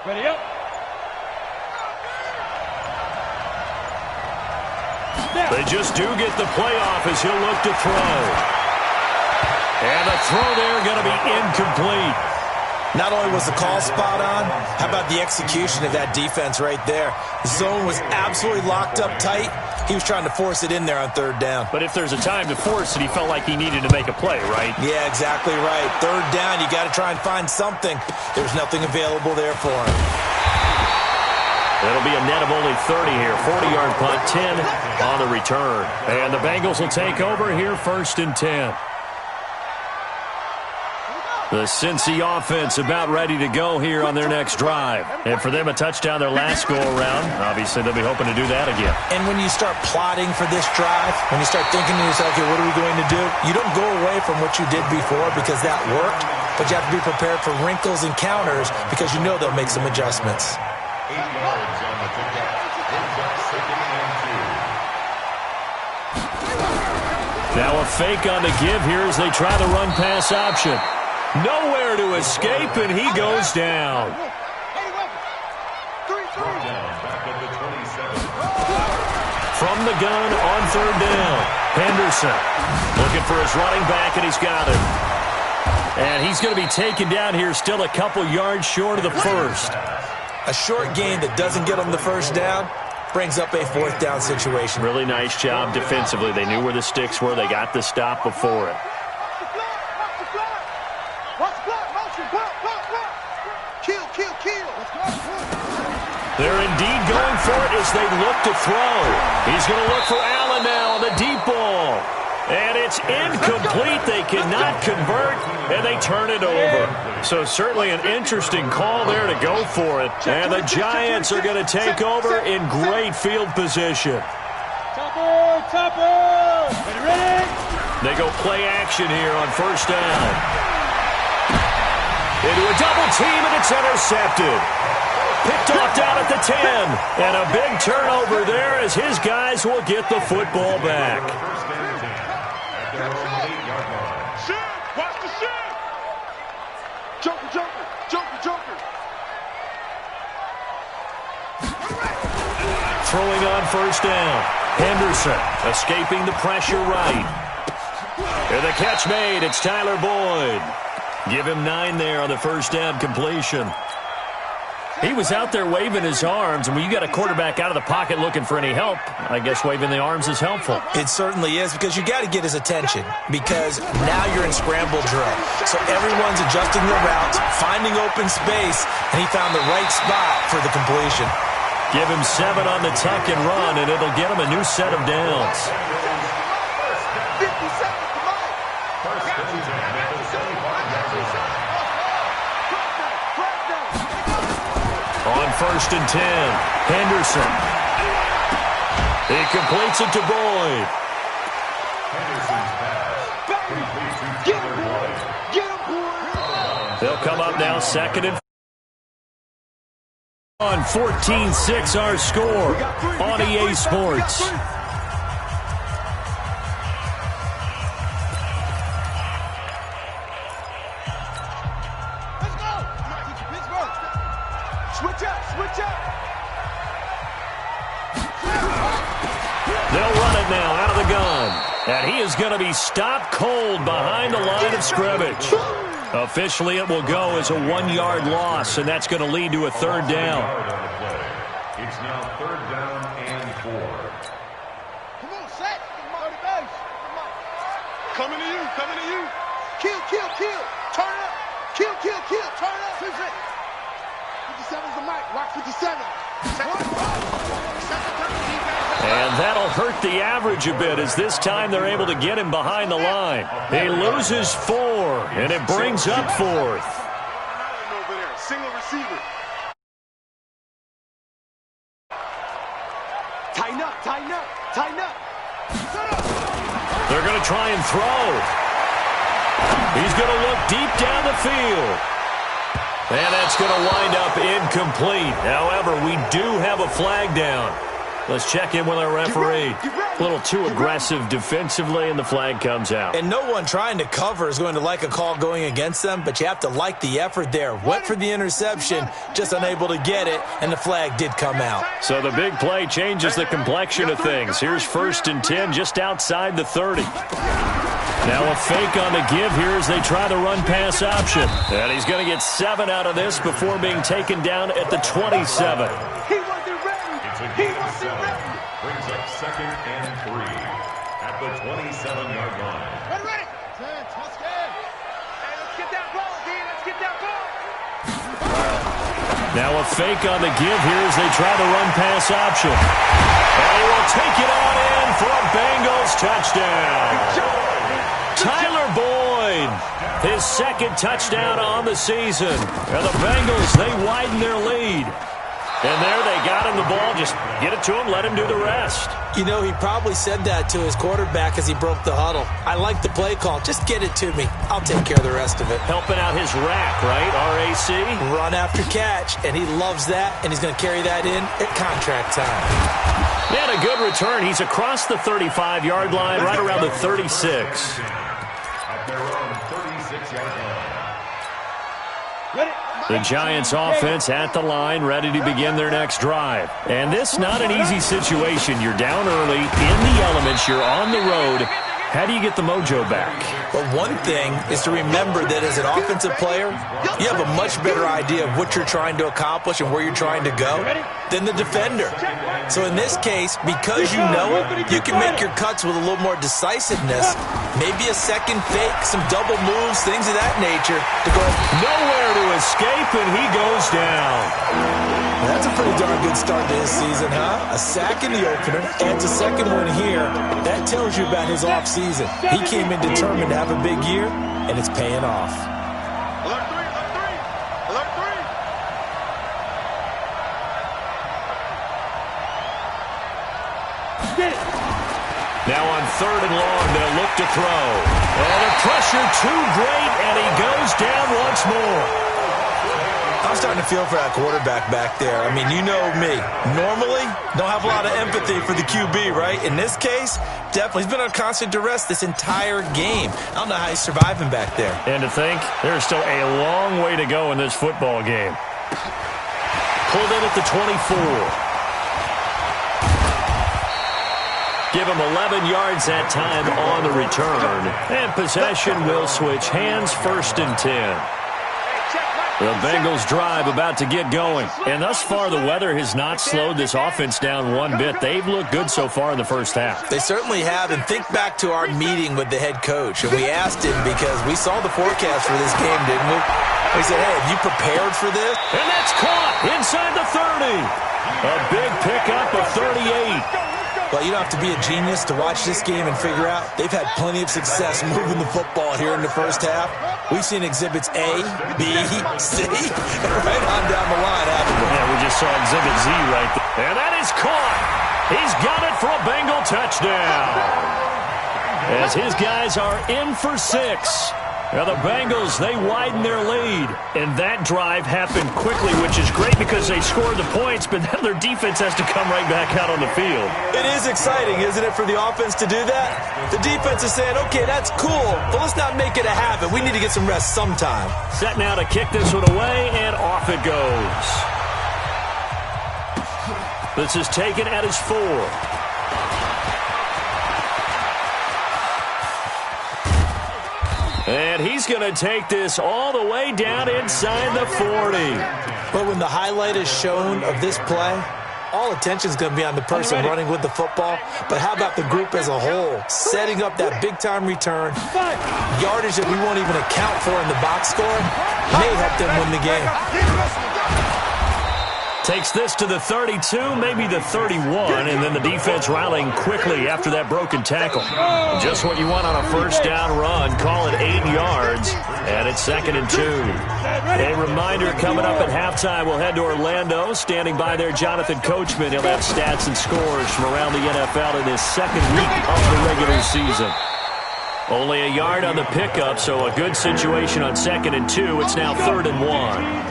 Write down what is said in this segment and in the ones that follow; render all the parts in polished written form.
Ready up. They just do get the playoff as he'll look to throw. And the throw there going to be incomplete. Not only was the call spot on, how about the execution of that defense right there? The zone was absolutely locked up tight. He was trying to force it in there on third down. But if there's a time to force it, he felt like he needed to make a play, right? Yeah, exactly right. Third down, you got to try and find something. There's nothing available there for him. It'll be a net of only 30 here. 40-yard punt, 10 on the return. And the Bengals will take over here, 1st and 10. The Cincy offense about ready to go here on their next drive. And for them, a touchdown their last go-around. Obviously, they'll be hoping to do that again. And when you start plotting for this drive, when you start thinking to yourself, okay, what are we going to do? You don't go away from what you did before because that worked, but you have to be prepared for wrinkles and counters because you know they'll make some adjustments. 8 yards on the pickup. Brings up 2nd and 2. Now a fake on the give here as they try the run-pass option. Nowhere to escape, and he goes down. From the gun on 3rd down. Henderson looking for his running back, and he's got him. And he's going to be taken down here, still a couple yards short of the first. A short gain that doesn't get them the first down brings up a 4th down situation. Really nice job defensively. They knew where the sticks were. They got the stop before it. They're indeed going for it as they look to throw. He's going to look for Allen now on the deep ball. And it's incomplete. They cannot convert, and they turn it over. So certainly an interesting call there to go for it. And the Giants are going to take over in great field position. Topper. Ready? They go play action here on 1st down. Into a double team, and it's intercepted. Picked off down at the 10. And a big turnover there as his guys will get the football back. Watch the shit. Joker. Throwing on 1st down. Henderson escaping the pressure right. And the catch made. It's Tyler Boyd. Give him 9 there on the 1st down completion. He was out there waving his arms, and when you got a quarterback out of the pocket looking for any help, I guess waving the arms is helpful. It certainly is, because you got to get his attention, because now you're in scramble drill. So everyone's adjusting their routes, finding open space, and he found the right spot for the completion. Give him 7 on the tuck and run, and it'll get him a new set of downs. 50 seconds to mine. On 1st and 10, Henderson. He completes it to Boyd. They'll come up now 2nd and 4. On 14-6 our score on EA Sports. Switch up. They'll run it now out of the gun. And he is going to be stopped cold behind the line of scrimmage. Officially, it will go as a 1-yard loss, and that's going to lead to a 3rd down. It's now 3rd down and 4. Come on, set. Coming to you. Kill. Turn up. Kill. Turn up. 57's the mic. Watch 57. And that'll hurt the average a bit as this time they're able to get him behind the line. He loses 4, and it brings up 4th. Single receiver. Tighten up. They're going to try and throw. He's going to look deep down the field. And that's going to wind up incomplete. However, we do have a flag down. Let's check in with our referee. A little too aggressive defensively, and the flag comes out. And no one trying to cover is going to like a call going against them, but you have to like the effort there. Went for the interception, just unable to get it, and the flag did come out. So the big play changes the complexion of things. Here's 1st and 10 just outside the 30. Now a fake on the give here as they try the run-pass option. And he's going to get 7 out of this before being taken down at the 27. He wasn't ready. Brings up 2nd and 3 at the 27-yard line. Ready. Let's get that ball, D. Let's get that ball. Now a fake on the give here as they try the run-pass option. And he will take it on in for a Bengals touchdown. Tyler Boyd, his 2nd touchdown on the season. And the Bengals, they widen their lead. And there they got him the ball. Just get it to him, let him do the rest. You know, he probably said that to his quarterback as he broke the huddle. I like the play call. Just get it to me. I'll take care of the rest of it. Helping out his rack, right? RAC? Run after catch, and he loves that, and he's going to carry that in at contract time. And a good return. He's across the 35-yard line, right around the 36. At their own 36-yard line. Ready. The Giants offense at the line, ready to begin their next drive. And this not an easy situation. You're down early, in the elements, you're on the road. How do you get the mojo back? Well, one thing is to remember that as an offensive player, you have a much better idea of what you're trying to accomplish and where you're trying to go than the defender. So in this case, because you know it, you can make your cuts with a little more decisiveness. Maybe a second fake, some double moves, things of that nature to go. Nowhere to escape, and he goes down. That's a pretty darn good start to his season, huh? A sack in the opener, adds a second one here. That tells you about his offseason. He came in determined to have a big year, and it's paying off. Alert 3, alert 3. Get it. Now on 3rd and long, they'll look to throw. And the pressure too great, and he goes down once more. I'm starting to feel for that quarterback back there. I mean, you know me. Normally, don't have a lot of empathy for the QB, right? In this case, definitely. He's been on constant duress this entire game. I don't know how he's surviving back there. And to think, there's still a long way to go in this football game. Pulled in at the 24. Give him 11 yards that time on the return. And possession will switch hands, 1st and 10. The Bengals drive about to get going. And thus far, the weather has not slowed this offense down one bit. They've looked good so far in the first half. They certainly have. And think back to our meeting with the head coach. And we asked him because we saw the forecast for this game, didn't we? We said, hey, have you prepared for this? And that's caught inside the 30. A big pickup of 38. Well, you don't have to be a genius to watch this game and figure out they've had plenty of success moving the football here in the first half. We've seen exhibits A, B, C, and right on down the line, haven't we? Yeah, we just saw exhibit Z right there. And that is caught. He's got it for a Bengal touchdown. As his guys are in for 6. Now the Bengals, they widen their lead. And that drive happened quickly, which is great because they scored the points, but then their defense has to come right back out on the field. It is exciting, isn't it, for the offense to do that? The defense is saying, okay, that's cool, but let's not make it a habit. We need to get some rest sometime. Set now to kick this one away, and off it goes. This is taken at his 4. And he's going to take this all the way down inside the 40. But when the highlight is shown of this play, all attention is going to be on the person running with the football. But how about the group as a whole? Setting up that big-time return, yardage that we won't even account for in the box score, may help them win the game. Takes this to the 32, maybe the 31, and then the defense rallying quickly after that broken tackle. Just what you want on a first down run. Call it 8 yards, and it's 2nd and 2. A reminder, coming up at halftime, we'll head to Orlando. Standing by there, Jonathan Coachman. He'll have stats and scores from around the NFL in his second week of the regular season. Only a yard on the pickup, so a good situation on 2nd and 2. It's now 3rd and 1.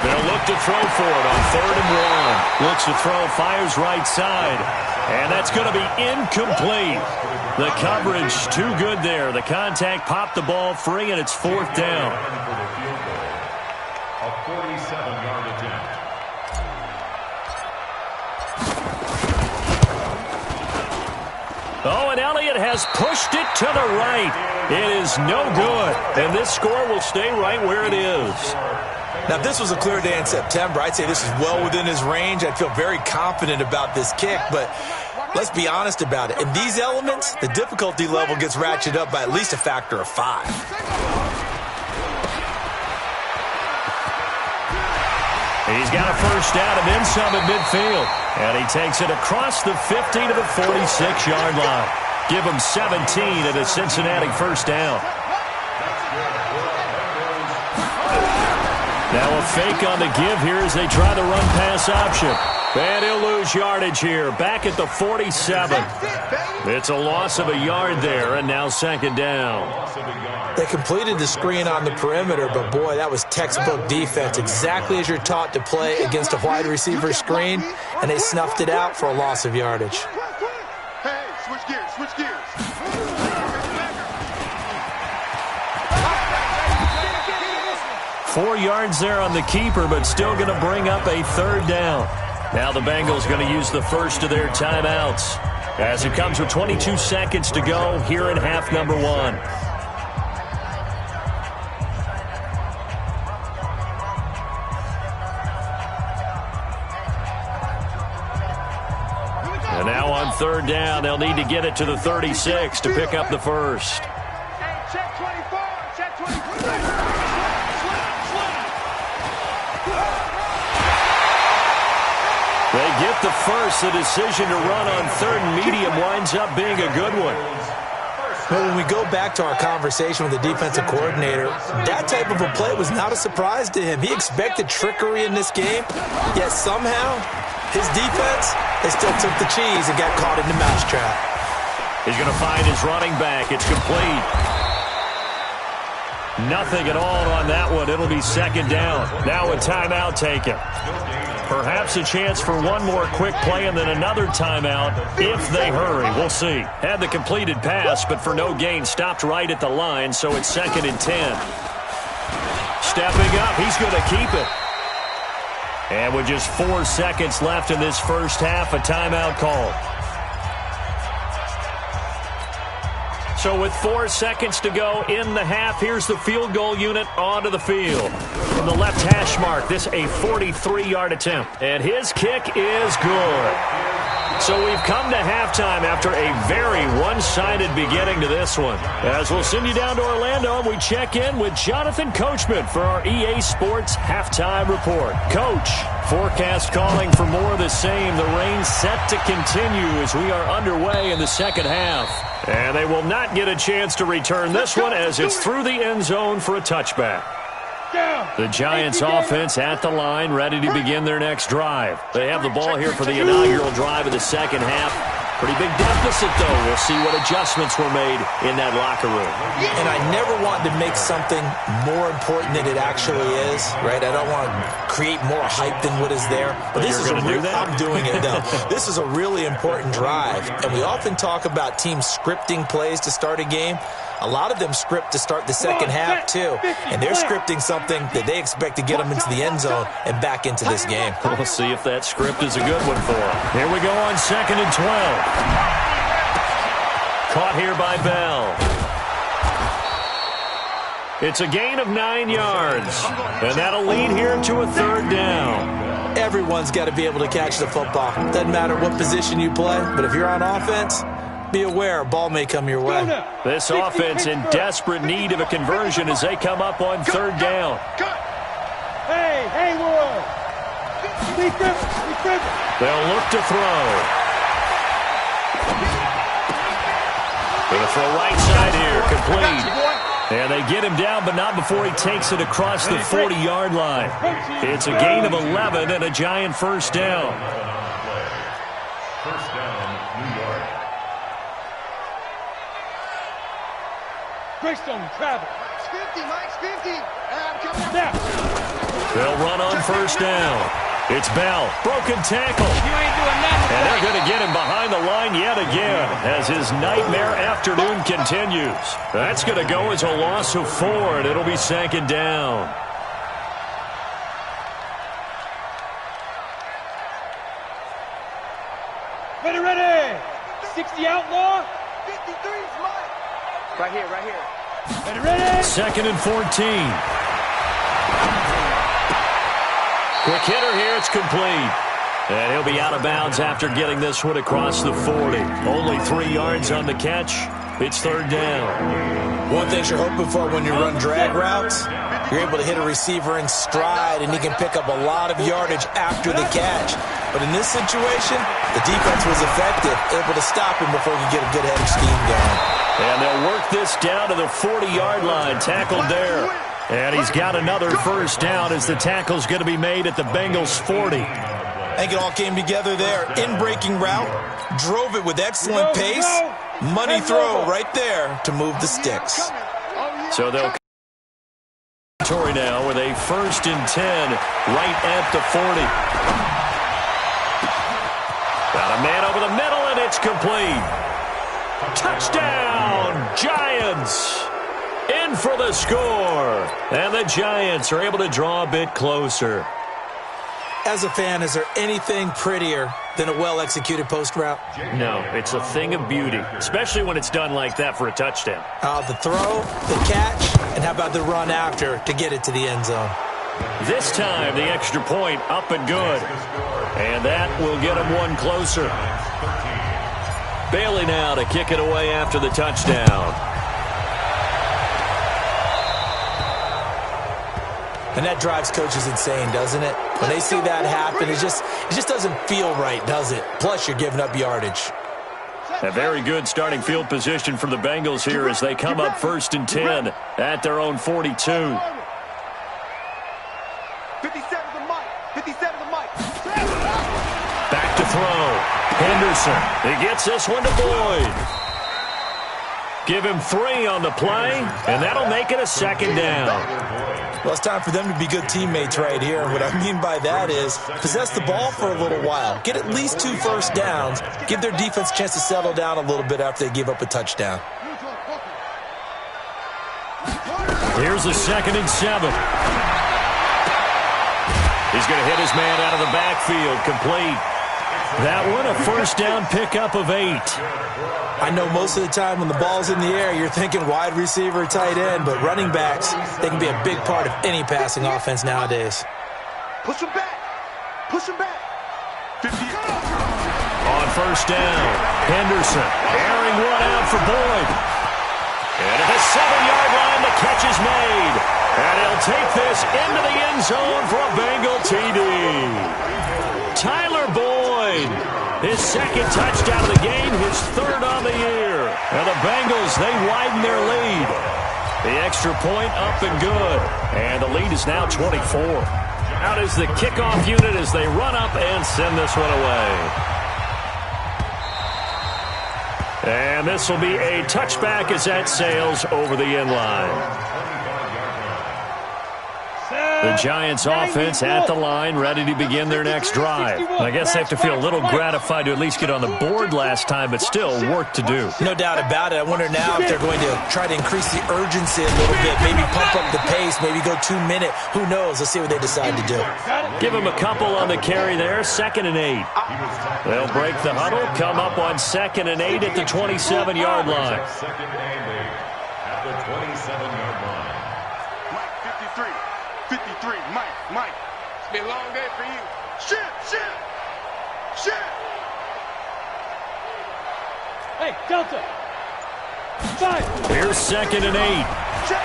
They'll look to throw for it on 3rd and 1. Looks to throw, fires right side. And that's going to be incomplete. The coverage too good there. The contact popped the ball free, and it's 4th down. A 47-yard attempt. Oh, and Elliott has pushed it to the right. It is no good, and this score will stay right where it is. Now, if this was a clear day in September, I'd say this is well within his range. I'd feel very confident about this kick, but let's be honest about it. In these elements, the difficulty level gets ratcheted up by at least a factor of 5. He's got a first down and then some at midfield. And he takes it across the 50 to the 46-yard line. Give him 17 at a Cincinnati first down. Now a fake on the give here as they try the run-pass option. And he'll lose yardage here, back at the 47. It's a loss of a yard there, and now 2nd down. They completed the screen on the perimeter, but boy, that was textbook defense, exactly as you're taught to play against a wide receiver screen, and they snuffed it out for a loss of yardage. Hey, switch gears, switch gears. 4 yards there on the keeper, but still going to bring up a 3rd down. Now the Bengals going to use the first of their timeouts as it comes with 22 seconds to go here in half number 1. And now on 3rd down, they'll need to get it to the 36 to pick up the first. Hey, check 24, check 24. They get the first. The decision to run on 3rd and medium winds up being a good one. But when we go back to our conversation with the defensive coordinator, that type of a play was not a surprise to him. He expected trickery in this game, yet somehow his defense, they still took the cheese and got caught in the mousetrap. He's going to find his running back. It's complete. Nothing at all on that one. It'll be 2nd down. Now a timeout taken. Perhaps a chance for one more quick play and then another timeout if they hurry. We'll see. Had the completed pass, but for no gain, stopped right at the line, so it's 2nd and 10. Stepping up, he's going to keep it. And with just 4 seconds left in this first half, a timeout call. So with 4 seconds to go in the half, here's the field goal unit onto the field. From the left hash mark, this a 43-yard attempt. And his kick is good. So we've come to halftime after a very one-sided beginning to this one. As we'll send you down to Orlando, and we check in with Jonathan Coachman for our EA Sports Halftime Report. Coach, forecast calling for more of the same. The rain set to continue as we are underway in the second half. And they will not get a chance to return this one as it's through the end zone for a touchback. The Giants offense at the line, ready to begin their next drive. They have the ball here for the inaugural drive of the second half. Pretty big deficit, though. We'll see what adjustments were made in that locker room. And I never want to make something more important than it actually is, right? I don't want to create more hype than what is there. But this is a real, I'm doing it, though. This is a really important drive. And we often talk about teams scripting plays to start a game. A lot of them script to start the second half, too. And they're scripting something that they expect to get them into the end zone and back into this game. We'll see if that script is a good one for them. Here we go on 2nd and 12. Caught here by Bell. It's a gain of 9 yards. And that'll lead here to a 3rd down. Everyone's got to be able to catch the football. Doesn't matter what position you play, but if you're on offense, be aware a ball may come your way. This offense in desperate need of a conversion as they come up on 3rd down. Hey, World. They'll look to throw. Going to throw right side here, complete. And they get him down, but not before he takes it across the 40-yard line. It's a gain of 11 and a Giant first down. First down, New York. Greystone, travel. Mike's 50. I'm coming up. They'll run on first down. It's Bell. Broken tackle. You ain't doing nothing. And they're going to get him behind the line yet again as his nightmare afternoon continues. That's going to go as a loss of 4, and it'll be second down. Ready, ready. 60 outlaw. 53's mine. Right here, right here. Ready, ready. Second and 14. Quick hitter here. It's complete. And he'll be out of bounds after getting this one across the 40. Only 3 yards on the catch. It's third down. One thing you're hoping for when you run drag routes, you're able to hit a receiver in stride, and he can pick up a lot of yardage after the catch. But in this situation, the defense was effective, able to stop him before he could get a good heading scheme going. And they'll work this down to the 40-yard line, tackled there. And he's got another first down as the tackle's going to be made at the Bengals' 40. I think it all came together there. In-breaking route, drove it with excellent pace. Money throw right there to move the sticks. So they'll Tory now with a 1st and 10 right at the 40. Got a man over the middle, and it's complete. Touchdown, Giants! In for the score. And the Giants are able to draw a bit closer. As a fan, is there anything prettier than a well-executed post route? No, it's a thing of beauty, especially when it's done like that for a touchdown. The throw, the catch, and how about the run after to get it to the end zone? This time, the extra point up and good. And that will get him one closer. Bailey now to kick it away after the touchdown. And that drives coaches insane, doesn't it? When they see that happen, it just doesn't feel right, does it? Plus, you're giving up yardage. A very good starting field position for the Bengals here as they come up 1st and 10 at their own 42. 57 the mic. 57 the mic. Back to throw. Henderson. He gets this one to Boyd. Give him 3 on the play, and that'll make it a second down. Well, it's time for them to be good teammates right here. And what I mean by that is possess the ball for a little while. Get at least 2 first downs. Give their defense a chance to settle down a little bit after they give up a touchdown. Here's a 2nd and 7. He's going to hit his man out of the backfield. Complete. That one, a first down pickup of 8. I know most of the time when the ball's in the air, you're thinking wide receiver, tight end, but running backs, they can be a big part of any passing offense nowadays. Push him back. Push him back. 50. On first down, Henderson airing one out for Boyd. And at the 7-yard line, the catch is made. And he'll take this into the end zone for a Bengal TD. Tyler Boyd, his 2nd touchdown of the game, his 3rd on the year. And the Bengals, they widen their lead. The extra point up and good. And the lead is now 24. Out is the kickoff unit as they run up and send this one away. And this will be a touchback as that sails over the end line. The Giants offense at the line, ready to begin their next drive. I guess they have to feel a little gratified to at least get on the board last time, but still work to do. No doubt about it. I wonder now if they're going to try to increase the urgency a little bit, maybe pump up the pace, maybe go 2-minute. Who knows? Let's see what they decide to do. Give them a couple on the carry there, 2nd and 8. They'll break the huddle, come up on 2nd and 8 at the 27-yard line. 2nd and 8 at the 27-yard line. Mike, 53. 53. Mike. It's been a long day for you. Shit. Hey, Delta. 5. Here's 2nd and 8. Check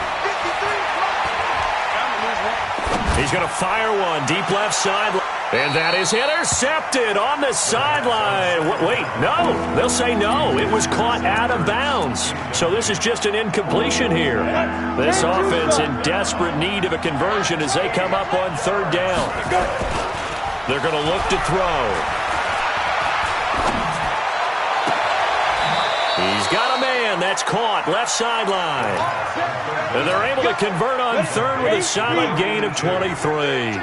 53. He's going to fire one deep left side. And that is intercepted on the sideline. Wait, no. They'll say no. It was caught out of bounds. So this is just an incompletion here. This offense in desperate need of a conversion as they come up on 3rd down. They're going to look to throw. He's got a man. That's that's caught left sideline. And they're able to convert on third with a solid gain of 23.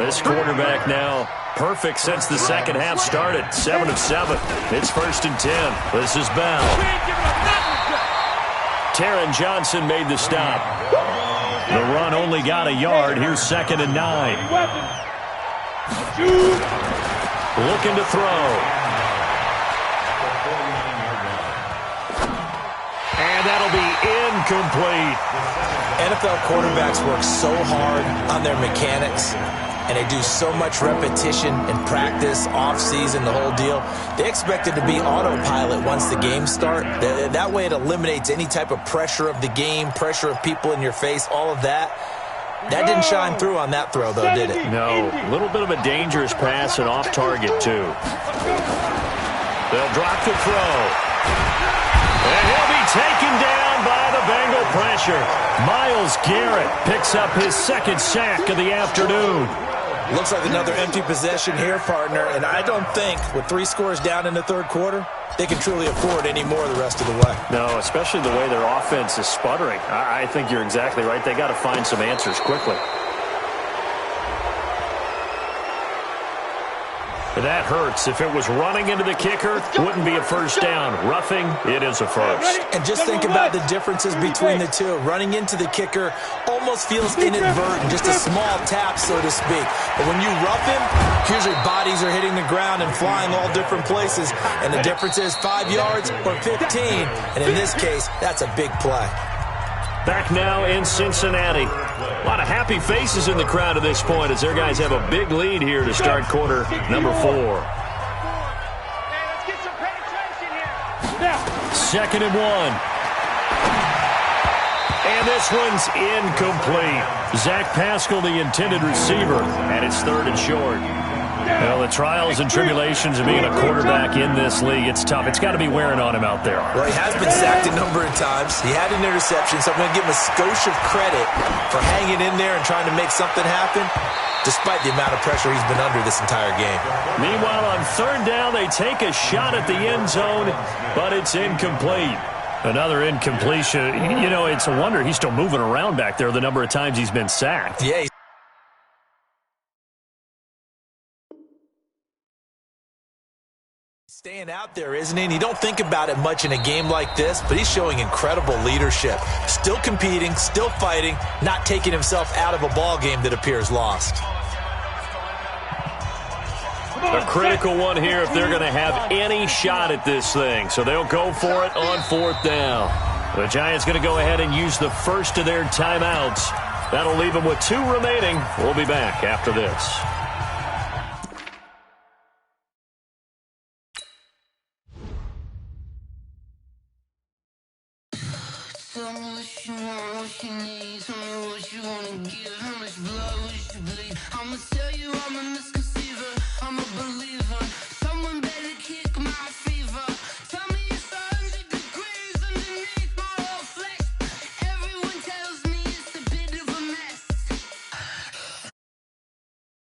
This quarterback now perfect since the second half started. 7 of 7. It's 1st and 10. This is Bell. Taron Johnson made the stop. The run only got a yard. Here's 2nd and 9. Looking to throw. And that'll be incomplete. NFL quarterbacks work so hard on their mechanics, and they do so much repetition and practice, off-season, the whole deal. They expect it to be autopilot once the games start. That way it eliminates any type of pressure of the game, pressure of people in your face, all of that. That didn't shine through on that throw, though, did it? No. A little bit of a dangerous pass and off target, too. They'll drop the throw. And he'll be taken down by the Bengal pressure. Myles Garrett picks up his 2nd sack of the afternoon. Looks like another empty possession here, partner, and I don't think with 3 scores down in the 3rd quarter, they can truly afford any more the rest of the way. No, especially the way their offense is sputtering. I think you're exactly right. They got to find some answers quickly. That hurts. If it was running into the kicker, wouldn't be a first down. Roughing, it is a first. And just think about the differences between the two. Running into the kicker almost feels inadvertent, just a small tap, so to speak. But when you rough him, usually bodies are hitting the ground and flying all different places. And the difference is 5 yards or 15. And in this case, that's a big play. Back now in Cincinnati. A lot of happy faces in the crowd at this point as their guys have a big lead here to start quarter number 4. Let's get some penetration here. 2nd and 1. And this one's incomplete. Zach Pascal, the intended receiver, and it's 3rd and short. Well, the trials and tribulations of being a quarterback in this league, it's tough. It's got to be wearing on him out there. Well, he has been sacked a number of times. He had an interception, so I'm going to give him a skosh of credit for hanging in there and trying to make something happen, despite the amount of pressure he's been under this entire game. Meanwhile, on 3rd down, they take a shot at the end zone, but it's incomplete. Another incompletion. You know, it's a wonder he's still moving around back there the number of times he's been sacked. Yeah, staying out there, isn't he? And you don't think about it much in a game like this, but he's showing incredible leadership. Still competing, still fighting, not taking himself out of a ball game that appears lost. A critical one here if they're going to have any shot at this thing. So they'll go for it on 4th down. The Giants going to go ahead and use the first of their timeouts. That'll leave them with 2 remaining. We'll be back after this. Tell me what you want, what you need. Tell me what you wanna give. How much blood would you bleed? I'ma tell you.